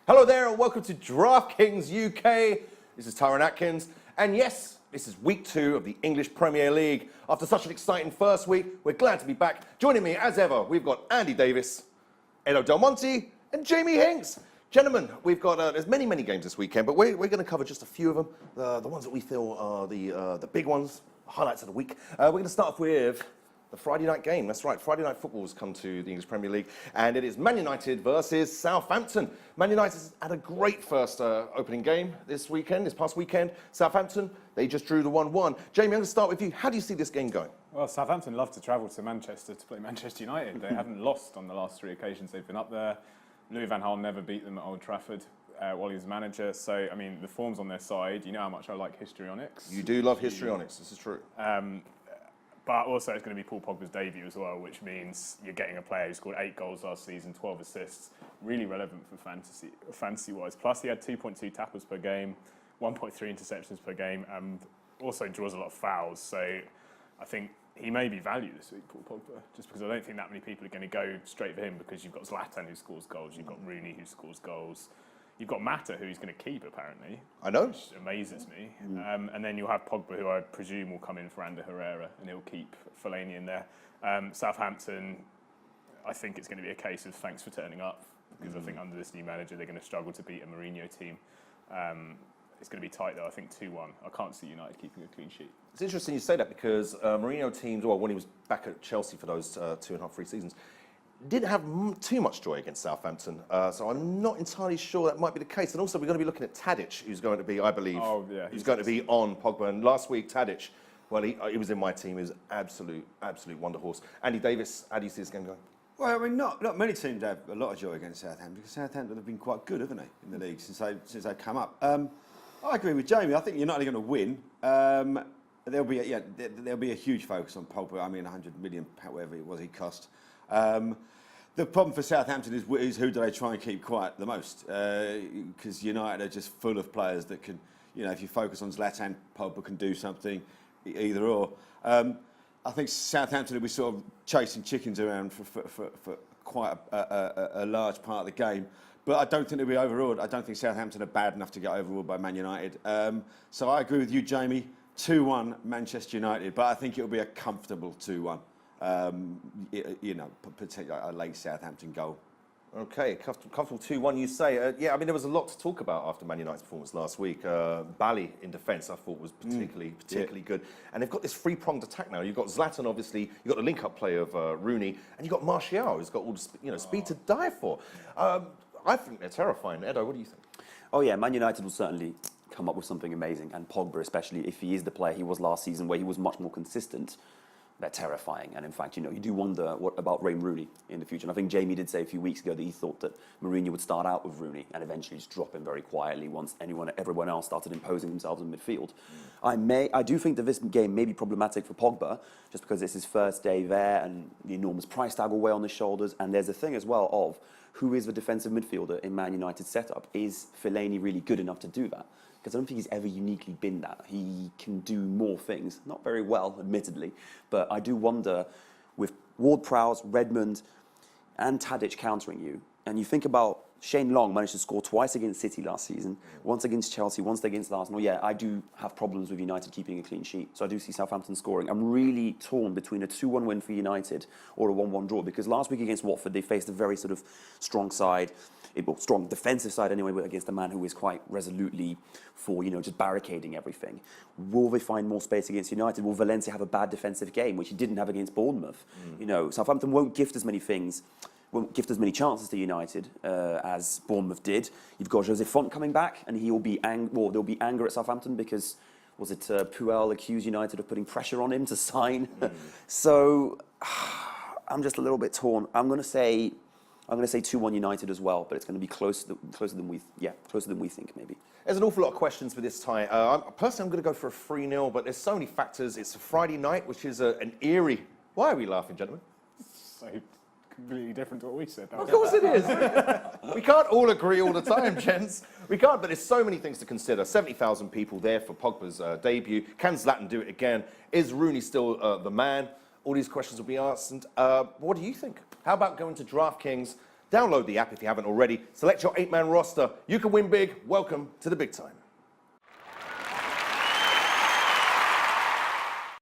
Hello there and welcome to DraftKings UK. This is Tyron Atkins. And yes, this is week 2 of the English Premier League. After such an exciting first week, we're glad to be back. Joining me as ever, we've got Andy Davis, Edo Del Monte, and Jamie Hinks. Gentlemen, we've got, there's many games this weekend, but we're going to cover just a few of them. The ones that we feel are the big ones, highlights of the week. We're going to start off with the Friday night game. That's right, Friday night football has come to the English Premier League, and it is Man United versus Southampton. Man United had a great first opening game this past weekend. Southampton, they just drew the 1-1. Jamie, I'm going to start with you. How do you see this game going? Well, Southampton love to travel to Manchester to play Manchester United. They haven't lost on the last 3 occasions they've been up there. Louis van Gaal never beat them at Old Trafford while he was manager. So, I mean, the form's on their side. You know how much I like histrionics. You do love histrionics, this is true. But also it's going to be Paul Pogba's debut as well, which means you're getting a player who scored 8 goals last season, 12 assists, really relevant for fantasy-wise. Plus he had 2.2 tackles per game, 1.3 interceptions per game, and also draws a lot of fouls. So I think he may be valued this week, Paul Pogba, just because I don't think that many people are going to go straight for him because you've got Zlatan who scores goals, you've got Rooney who scores goals. You've got Mata, who he's going to keep, apparently. I know. Which amazes me. And then you'll have Pogba, who I presume will come in for Ander Herrera, and he'll keep Fellaini in there. Southampton, I think it's going to be a case of thanks for turning up, because I think under this new manager, they're going to struggle to beat a Mourinho team. It's going to be tight, though. I think 2-1. I can't see United keeping a clean sheet. It's interesting you say that because Mourinho teams, well, when he was back at Chelsea for those 2.5, 3 seasons, didn't have too much joy against Southampton, so I'm not entirely sure that might be the case. And also, we're going to be looking at Tadic, who's going to be, I believe, who's going to be on Pogba. And last week, Tadic, well, he was in my team. He was absolute wonder horse. Andy Davis, how do you see this game going? Well, I mean, not many teams have a lot of joy against Southampton because Southampton have been quite good, haven't they, in the league since they've come up. I agree with Jamie. I think United are going to win. There'll be a huge focus on Pogba. I mean, 100 million, whatever it was he cost. The problem for Southampton is who do they try and keep quiet the most? Because United are just full of players that can, if you focus on Zlatan, Pogba can do something, either or. I think Southampton will be sort of chasing chickens around for quite a large part of the game. But I don't think they'll be overawed. I don't think Southampton are bad enough to get overawed by Man United. So I agree with you, Jamie. 2-1 Manchester United, but I think it'll be a comfortable 2-1. Particularly a late Southampton goal. Okay, comfortable 2-1, you say. Yeah, I mean, there was a lot to talk about after Man United's performance last week. Bally in defence, I thought, was particularly good. And they've got this three-pronged attack now. You've got Zlatan, obviously. You've got the link-up play of Rooney. And you've got Martial, who's got all the speed to die for. I think they're terrifying. Edo, what do you think? Oh, yeah, Man United will certainly come up with something amazing. And Pogba, especially if he is the player he was last season, where he was much more consistent. They're terrifying, and in fact, you do wonder what about Wayne Rooney in the future. And I think Jamie did say a few weeks ago that he thought that Mourinho would start out with Rooney and eventually just drop him very quietly once everyone else started imposing themselves in midfield. I do think that this game may be problematic for Pogba, just because it's his first day there and the enormous price tag will weigh on his shoulders. And there's a thing as well of who is the defensive midfielder in Man United's setup. Is Fellaini really good enough to do that? Because I don't think he's ever uniquely been that. He can do more things, not very well, admittedly, but I do wonder, with Ward-Prowse, Redmond, and Tadic countering you, and you think about Shane Long managed to score twice against City last season, once against Chelsea, once against Arsenal. Yeah, I do have problems with United keeping a clean sheet, so I do see Southampton scoring. I'm really torn between a 2-1 win for United or a 1-1 draw, because last week against Watford, they faced a very sort of strong side, strong defensive side anyway, against a man who is quite resolutely for, just barricading everything. Will they find more space against United? Will Valencia have a bad defensive game, which he didn't have against Bournemouth? Southampton won't gift as many chances to United as Bournemouth did. You've got Jose Font coming back, and there'll be anger at Southampton because, was it Puel accused United of putting pressure on him to sign? So I'm just a little bit torn. I'm going to say 2-1 United as well, but it's going to be closer than we think maybe. There's an awful lot of questions for this tie. Personally, I'm going to go for a 3-0, but there's so many factors. It's a Friday night, which is an eerie. Why are we laughing, gentlemen? So completely different to what we said. Of course it is. We can't all agree all the time, gents. We can't, but there's so many things to consider. 70,000 people there for Pogba's debut. Can Zlatan do it again? Is Rooney still the man? All these questions will be asked. And what do you think? How about going to DraftKings Download the app if you haven't already. Select your 8-man roster. You can win big. Welcome to the big time.